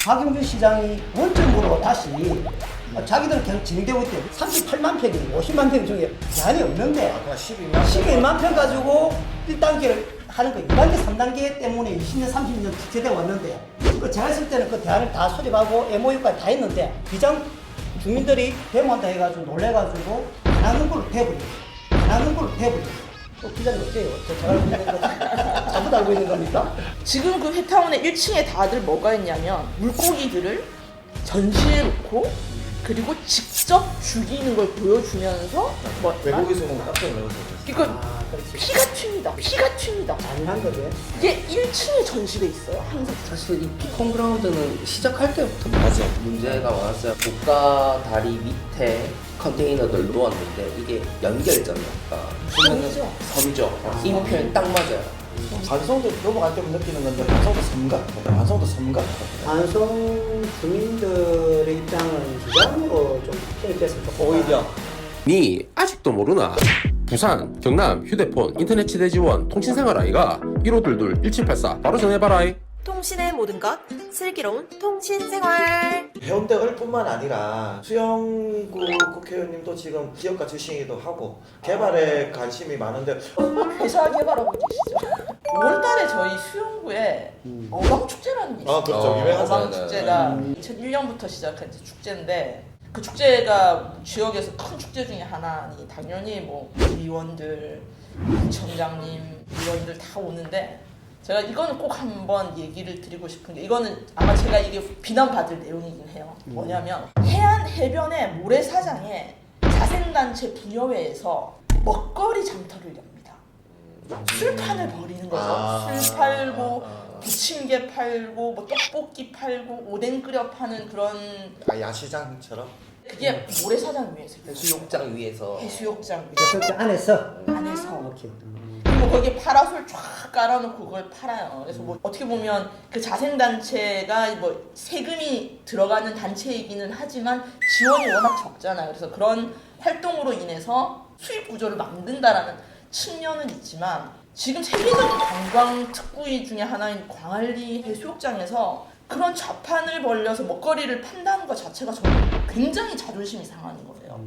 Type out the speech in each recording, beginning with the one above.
박영준 시장이 원점으로 다시 자기들은 계속 진행되고 있대. 38만 평이 50만 평 중에 제한이 없는데 12만 평 가지고 1단계를 하는 거 2단계, 3단계 때문에 20년, 30년 지체되어 왔는데 제가 했을 때는 그 대안을 다 수립하고 MOU까지 다 했는데 비장 주민들이 데모한다 해가지고 놀래가지고 안 하는 걸로 돼버렸어요. 기자님 어때요? 제가 알고 있는 거 잘못 알고 있는 겁니까? 지금 그 회타운의 1층에 다들 뭐가 있냐면 물고기들을 전시해 놓고 그리고 직접 죽이는 걸 보여주면서 외국에서 보면 깜짝 놀랐어요. 이거 피가 튑니다. 잔인한 거지. 이게 1층에 전시돼 있어요. 항상. 사실 이 피컨그라운드는 시작할 때부터 문제가 많았어요. 고가 다리 밑에 컨테이너들 놓았는데 이게 연결점이었다. 섬죠. 이 표현 딱 맞아요. 반성도 넘어갈 때 느끼는 건데 반성도 섬 같아. 반송 주민들의 입장은 주장으로 좀 편입됐으면 좋겠다. 오히려 니 아직도 모르나? 부산, 경남, 휴대폰, 인터넷 치대 지원, 통신생활 아이가 1522-1784 바로 전해봐라. 통신의 모든 것 슬기로운 통신생활. 해운대을 뿐만 아니라 수영구 국회의원님도 지금 기업가 출신이기도 하고 개발에 관심이 많은데 회사 개발하고 계시죠. 5월달에 저희 수영구에 어방축제라는 게 있어요. 그렇죠. 유명하잖아요. 어방축제가 2001년부터 시작한 이제 축제인데 그 축제가 지역에서 큰 축제 중에 하나니 당연히 뭐 의원들, 구청장님, 의원들 다 오는데 제가 이거는 꼭 한번 얘기를 드리고 싶은 게 이거는 아마 제가 이게 비난받을 내용이긴 해요. 뭐냐면 해안 해변의 모래사장에 자생단체 부녀회에서 먹거리 장터를 엽니다. 술판을 벌이는 거죠. 술 팔고 부침개 팔고 뭐 떡볶이 팔고 오뎅 끓여 파는 그런 야시장처럼 그게 모래사장 위에서 해수욕장 위에서 해수욕장 그래서 안에서 안에서 오케이. 그리고 거기에 파라솔 쫙 깔아놓고 그걸 팔아요. 그래서 뭐 어떻게 보면 그 자생단체가 뭐 세금이 들어가는 단체이기는 하지만 지원이 워낙 적잖아요. 그래서 그런 활동으로 인해서 수입 구조를 만든다라는 측면은 있지만 지금 세계적인 관광 특구이 중에 하나인 광안리 해수욕장에서 그런 좌판을 벌려서 먹거리를 판다는 것 자체가 저는 굉장히 자존심이 상하는 거예요.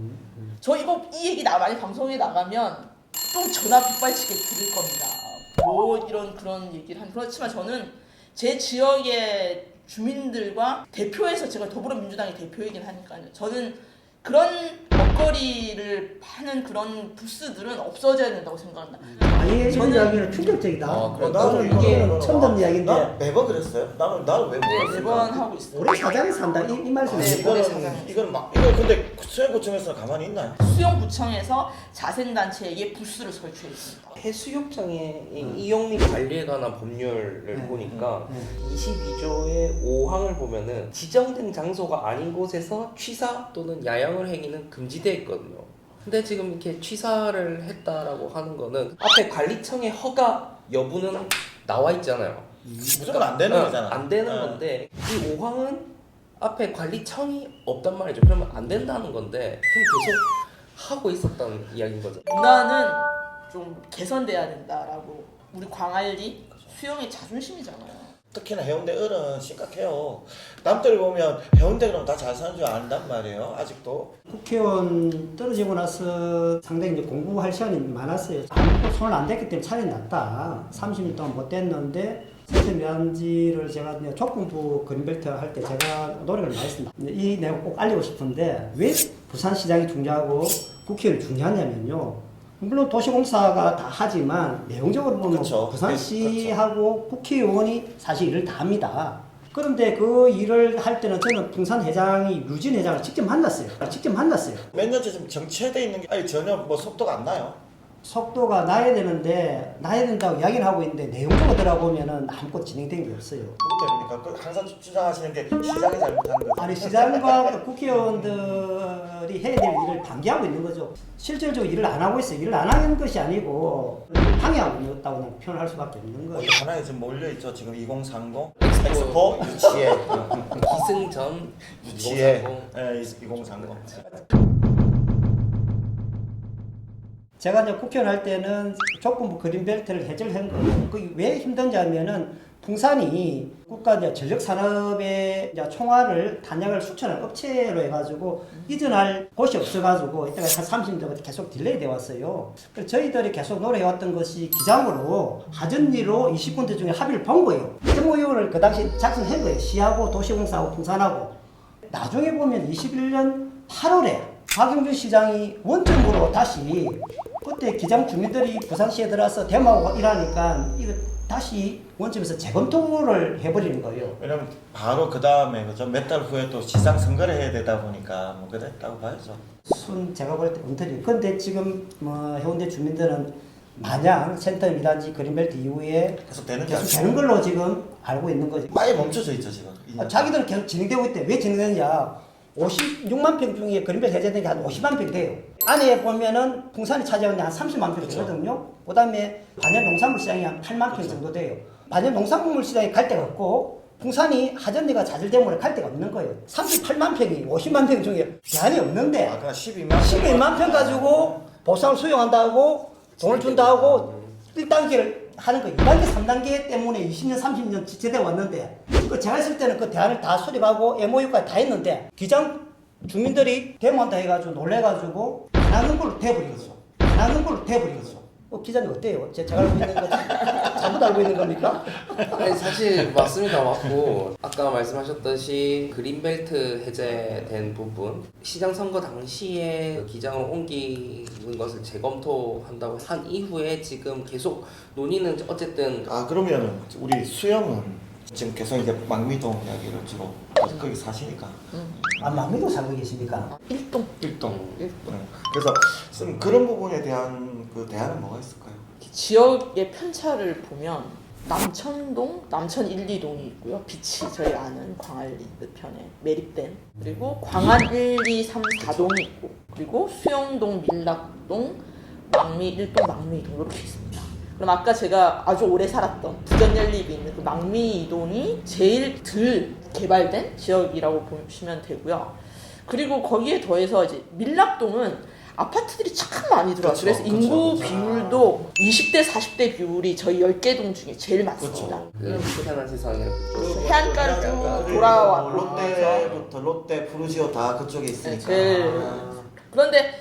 저 이거 이 얘기 많이 방송에 나가면 또 전화 빗발치게 들을 겁니다. 뭐 이런 그런 얘기를 한 그렇지만 저는 제 지역의 주민들과 대표에서 제가 더불어민주당의 대표이긴 하니까요. 저는 그런 먹거리를 파는 그런 부스들은 없어져야 된다고 생각합니다. 아예 저는- 이야기는 충격적이다. 그래, 나도 이게 이거는 처음 듣는 이야기인데 나 매번 그랬어요. 나는 왜 네, 몰랐을까? 매번 하고 있어요. 우리 사장이 산다 이 말씀. 네. 이건 근데 수영구청에서 가만히 있나요? 수영구청에서 자생단체에게 부스를 설치했습니다. 해수욕장의 이용 및 관리에 관한 법률을 보니까 네. 22조의 5항을 보면은 지정된 장소가 아닌 곳에서 취사 또는 야영을 행위는 금지되어 있거든요. 근데 지금 이렇게 취사를 했다라고 하는 거는 앞에 관리청의 허가 여부는 나와 있잖아요. 무조건 안 되는 거잖아. 안 되는 건데 이 5항은 앞에 관리청이 없단 말이죠. 그러면 안 된다는 건데 그럼 계속 하고 있었다는 이야기인 거죠. 문화는 좀 개선돼야 된다라고 우리 광안리 수영의 자존심이잖아요. 특히나 해운대 을은 심각해요. 남들 보면 해운대 그러면 다 잘 사는 줄 안단 말이에요. 아직도. 국회의원 떨어지고 나서 상당히 이제 공부할 시간이 많았어요. 아무것도 손을 안 댔기 때문에 차이 났다. 30년 동안 못 댔는데 세대 면지를 제가 이제 조건부 그린벨트 할 때 제가 노력을 많이 했습니다. 이 내용 꼭 알리고 싶은데 왜 부산시장이 중요하고 국회의원이 중요하냐면요. 물론 도시공사가 다 하지만 내용적으로 보면 그쵸. 부산시하고 국회의원이 사실 일을 다 합니다. 그런데 그 일을 할 때는 저는 풍산회장이 유진 회장을 직접 만났어요. 몇 년째 좀 정체돼 있는 게 아니 전혀 뭐 속도가 안 나요. 속도가 나야 되는데 나야 된다고 이야기는 하고 있는데 내용적으로 들어보면은 아무것도 진행된 게 없어요. 그것 때문이니까 항상 주장하시는 게 시장이 잘못한 거죠. 아니 시장과 국회의원들이 해야 될 일을 방기하고 있는 거죠. 실질적으로 일을 안 하고 있어요. 일을 안 하는 것이 아니고 방해하고 있다고 그냥 표현할 수밖에 없는 거예요. 하나에 지금 몰려 있죠. 지금 2030 엑스포 유치해 기승전 유치해 2030. 2030. 제가 이제 국회의원 할 때는 조건부 그린벨트를 해제를 한 거예요. 그게 왜 힘든지 하면은 풍산이 국가 이제 전력 산업의 이제 총알을 단약을 수출하는 업체로 해가지고 이전할 곳이 없어가지고 이때가 한 30년부터 계속 딜레이 되어 왔어요. 그래서 저희들이 계속 노력해왔던 것이 기장으로 하전리로 20군데 중에 합의를 본 거예요. MOU를 그 당시 작성한 거예요. 시하고 도시공사하고 풍산하고. 나중에 보면 21년 8월에 박영준 시장이 원점으로 다시 그때 기장 주민들이 부산시에 들어와서 대모하고 이러니까 이거 다시 원점에서 재검토를 해버리는 거예요. 왜냐면 바로 그 다음에 그죠 몇 달 후에 또 시장 선거를 해야 되다 보니까 뭐 그랬다고 봐야죠. 제가 볼 때 엉터리. 근데 지금 뭐 해운대 주민들은 마냥 센터 2단지 그린벨트 이후에 계속 되는 게 계속 아니고 되는 걸로 지금 알고 있는 거지. 많이 멈춰져 있죠 지금. 자기들은 계속 진행되고 있대. 왜 진행되느냐? 56만 평 중에 그린벨트 해제된 게 한 50만 평 돼요. 안에 보면은 풍산이 차지하는 게 한 30만 평 되거든요. 그 다음에 반연 농산물 시장이 한 8만 평 정도 돼요. 반연 농산물 시장에 갈 데가 없고 풍산이 하전리가 잦을 때문에 갈 데가 없는 거예요. 38만 평이 50만 평 중에 제한이 없는데 아까 12만 평 가지고 보상을 수용한다고 돈을 준다고 1단계를 하는 거 2단계, 3단계 때문에 20년, 30년 지체돼 왔는데 제가 있을 때는 그 대안을 다 수립하고 MOU까지 다 했는데 기장 주민들이 데모한다 해가지고 놀래가지고 안 하는 걸로 돼버리겠어. 안 하는 걸로 돼버리겠어. 기자님 어때요? 제가 알고 있는 거 잘못 알고 있는 겁니까? 아니, 사실 맞습니다. 맞고 아까 말씀하셨듯이 그린벨트 해제된 부분 시장 선거 당시에 기장을 옮기는 것을 재검토한다고 한 이후에 지금 계속 논의는 어쨌든 아 그러면 우리 수영은 지금 계속 이제 망미동 이야기를 주로 거기 사시니까. 망미도 살고 계십니까? 일동. 네. 그래서 좀 그런 부분에 대한 그 대안은 뭐가 있을까요? 지역의 편차를 보면 남천동, 남천 1, 2동이 있고요. 빛이 저희 아는 광안리 끝편에 매립된 그리고 광안 1, 2, 3, 4동이 있고 그리고 수영동, 밀락동, 망미 1동, 망미 2동 이렇게 있습니다. 그럼 아까 제가 아주 오래 살았던 부전연립이 있는 그 망미 2동이 제일 덜 개발된 지역이라고 보시면 되고요. 그리고 거기에 더해서 이제 밀락동은 아파트들이 참 많이 들어왔어요. 그래서 인구 비율도 20대, 40대 비율이 저희 10개 동 중에 제일 많습니다. 희한한 세상에 해안가를 쭉 돌아와 롯데부터 롯데, 푸르지오 다 그쪽에 있으니까. 제일 그런데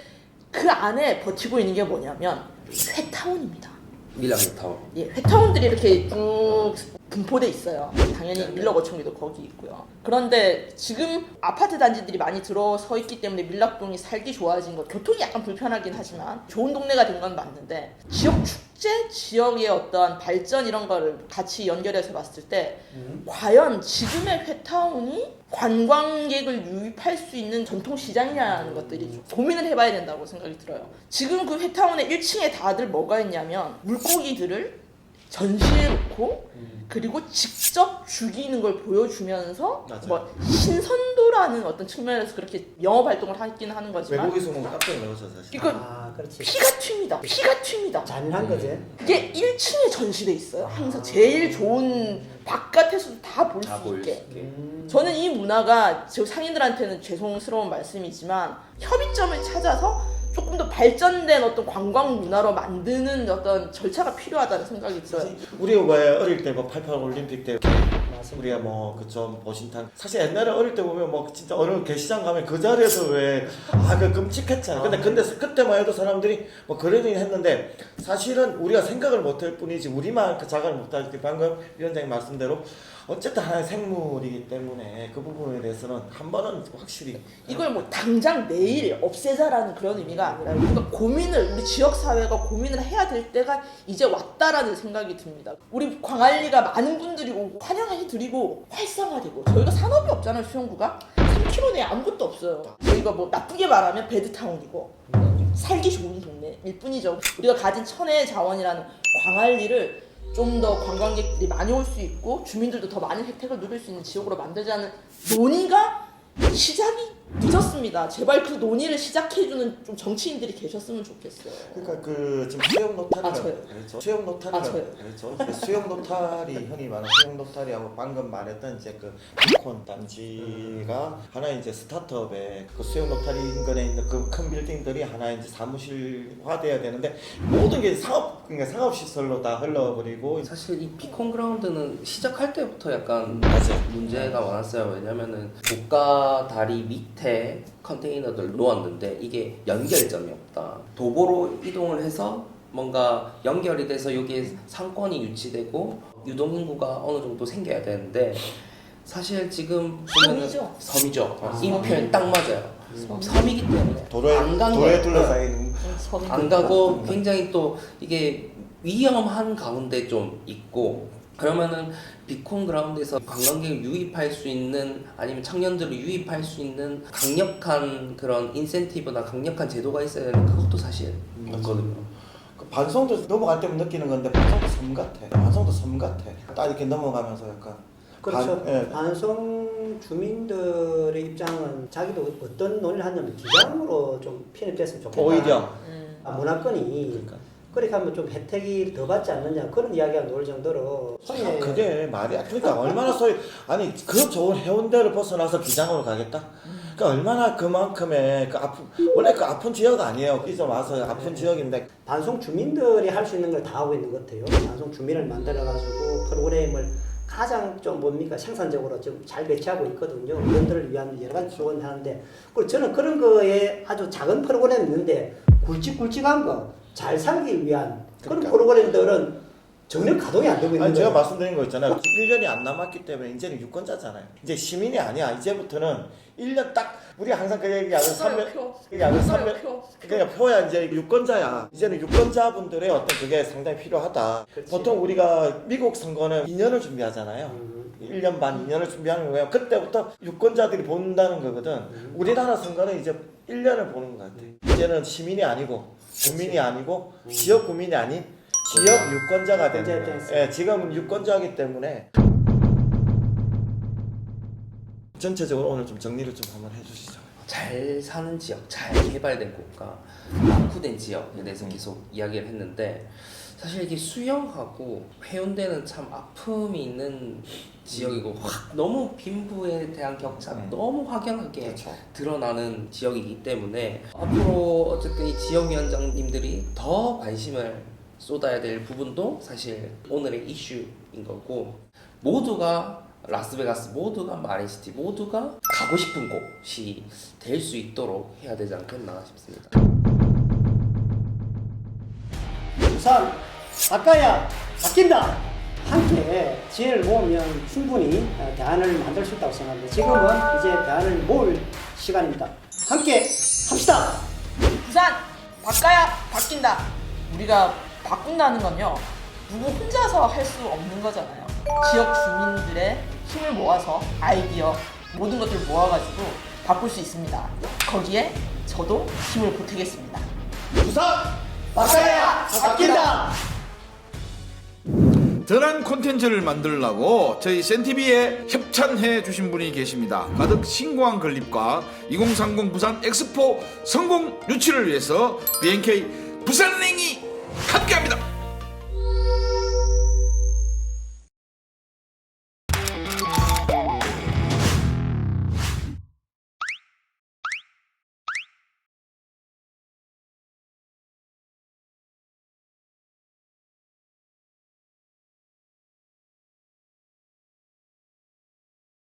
그 안에 버티고 있는 게 뭐냐면 회타운입니다. 밀락타운. 예, 회타운들이 이렇게 쭉 분포돼 있어요. 당연히 밀락어촌리도 거기 있고요. 그런데 지금 아파트 단지들이 많이 들어서 있기 때문에 밀락동이 살기 좋아진 것, 교통이 약간 불편하긴 하지만 좋은 동네가 된 건 맞는데 지역 축제, 지역의 어떠한 발전 이런 거를 같이 연결해서 봤을 때 과연 지금의 회타운이 관광객을 유입할 수 있는 전통시장이라는 것들이 좀 고민을 해봐야 된다고 생각이 들어요. 지금 그 회타운의 1층에 다들 뭐가 있냐면 물고기들을 전시해 놓고 그리고 직접 죽이는 걸 보여주면서 뭐 신선도라는 어떤 측면에서 그렇게 영업 활동을 하긴 하는 거지만 외국에서 보면 깜짝 놀랐어 사실. 이거 그렇지. 피가 튑니다. 피가 튑니다. 잔인한 거지. 이게 1층에 전시돼 있어요. 항상 제일 좋은 바깥에서도 다 볼 수 있게. 저는 이 문화가 지금 상인들한테는 죄송스러운 말씀이지만 협의점을 찾아서 조금 더 발전된 어떤 관광 문화로 만드는 어떤 절차가 필요하다는 생각이 들어요. 우리가 왜 어릴 때 뭐 88 올림픽 때 우리가 뭐 그좀 보신탕 사실 옛날에 어릴 때 보면 뭐 진짜 어느 게시장 가면 그 자리에서 왜 그 끔찍했잖아. 근데 그때만 해도 사람들이 뭐 그러긴 했는데 사실은 우리가 생각을 못할 뿐이지 우리만 그 자각을 못할 때 방금 위원장님 말씀대로 어쨌든 하나의 생물이기 때문에 그 부분에 대해서는 한 번은 확실히 이걸 뭐 당장 내일 없애자라는 그런 의미가 아니라 우리가 고민을 우리 지역 사회가 고민을 해야 될 때가 이제 왔다라는 생각이 듭니다. 우리 광안리가 많은 분들이 오고 환영해드리고 활성화되고 저희가 산업이 없잖아요. 수영구가 3km 내에 아무것도 없어요. 저희가 뭐 나쁘게 말하면 베드타운이고 살기 좋은 동네일 뿐이죠. 우리가 가진 천혜의 자원이라는 광안리를 좀 더 관광객들이 많이 올 수 있고 주민들도 더 많은 혜택을 누릴 수 있는 지역으로 만들자는 논의가 시작이 늦었습니다. 제발 그 논의를 시작해주는 좀 정치인들이 계셨으면 좋겠어요. 그러니까 그 지금 수영 노탈이라고 저요. 그랬죠. 수영 노탈이라고 저요. 그랬죠. 그 수영 노탈이 흔히 말하는 수영 노탈이하고 방금 말했던 이제 그 비콘 단지가 하나의 이제 스타트업에 그 수영 노탈이 인근에 있는 그 큰 빌딩들이 하나의 이제 사무실화돼야 되는데 모든 게 그러니까 상업 시설로 다 흘러버리고 사실 이 비콘 그라운드는 시작할 때부터 약간 맞아요. 문제가 많았어요. 왜냐면은 고가 다리 밑에 컨테이너들 놓았는데 이게 연결점이 없다. 도보로 이동을 해서 뭔가 연결이 돼서 여기에 상권이 유치되고 유동 인구가 어느 정도 생겨야 되는데 사실 지금 보면은 섬이죠. 이 표현 딱 맞아요. 섬이기 때문에 도로에 둘러싸인 안 가고 굉장히 또 이게 위험한 가운데 좀 있고 그러면은 비콘 그라운드에서 관광객을 유입할 수 있는 아니면 청년들을 유입할 수 있는 강력한 그런 인센티브나 강력한 제도가 있어야 되는 그것도 사실 없거든요. 그 반송도 넘어갈 때면 느끼는 건데 반송도 섬 같아. 반송도 섬 같아. 딱 이렇게 넘어가면서 약간 그렇죠. 예. 반송 주민들의 입장은 자기도 어떤 논의를 하냐면 기장으로 좀 편입됐으면 좋겠다. 오히려 문화권이 그러니까. 그렇게 하면 좀 혜택이 더 받지 않느냐 그런 이야기가 나올 정도로 참 그게 말이야. 그러니까 얼마나 소위 아니 그 좋은 해운대를 벗어나서 기장으로 가겠다. 그러니까 얼마나 그만큼의 그 아픈 원래 그 아픈 지역 아니에요. 이제 와서 아픈 지역인데 반송 주민들이 할 수 있는 걸 다 하고 있는 것 같아요. 반송 주민을 만들어 가지고 프로그램을 가장 좀 뭡니까 생산적으로 좀 잘 배치하고 있거든요. 이런들을 위한 여러 가지 지원하는데 그리고 저는 그런 거에 아주 작은 프로그램이 있는데 굵직굵직한 거 잘 살기 위한 그런 그러니까. 프로그램들은 전혀 가동이 안 되고 있는 아니 제가 거예요. 말씀드린 거 있잖아요. 1년이 안 남았기 때문에 이제는 유권자잖아요. 이제 시민이 아니야. 이제부터는 1년 딱 우리 항상 그 얘기하는 3년 얘기하는 3년 그러니까 표야 이제 유권자야. 이제는 유권자분들의 어떤 그게 상당히 필요하다. 그렇지. 보통 우리가 미국 선거는 2년을 준비하잖아요. 1년 반, 2년을 준비하는 거예요. 그때부터 유권자들이 본다는 거거든. 우리나라 선거는 이제 1년을 보는 것 같아. 이제는 시민이 아니고 국민이 아니고 지역 국민이 아닌 지역 유권자가 되는 거예요. 예, 지금은 유권자이기 때문에 전체적으로 오늘 좀 정리를 좀 한번 해주시죠. 잘 사는 지역, 잘 개발된 곳과 낙후된 지역에 대해서 계속 이야기를 했는데 사실 이게 수영하고 해운대는 참 아픔이 있는 지역이고 확 너무 빈부에 대한 격차가 너무 확연하게 그렇죠. 드러나는 지역이기 때문에 앞으로 어쨌든 이 지역위원장님들이 더 관심을 쏟아야 될 부분도 사실 오늘의 이슈인 거고 모두가 라스베가스 모두가 마린시티 모두가 가고 싶은 곳이 될 수 있도록 해야 되지 않겠나 싶습니다. 우선 바꿔야 바뀐다. 함께 지혜를 모으면 충분히 대안을 만들 수 있다고 생각합니다. 지금은 이제 대안을 모을 시간입니다. 함께 합시다. 부산 바꿔야 바뀐다. 우리가 바꾼다는 건요 누구 혼자서 할 수 없는 거잖아요. 지역 주민들의 힘을 모아서 아이디어 모든 것들을 모아가지고 바꿀 수 있습니다. 거기에 저도 힘을 보태겠습니다. 우선 바꿔야 바뀐다. 더 나은 콘텐츠를 만들려고 저희 센티비에 협찬해 주신 분이 계십니다. 가덕 신공항 건립과 2030 부산 엑스포 성공 유치를 위해서 BNK 부산은행이 함께합니다.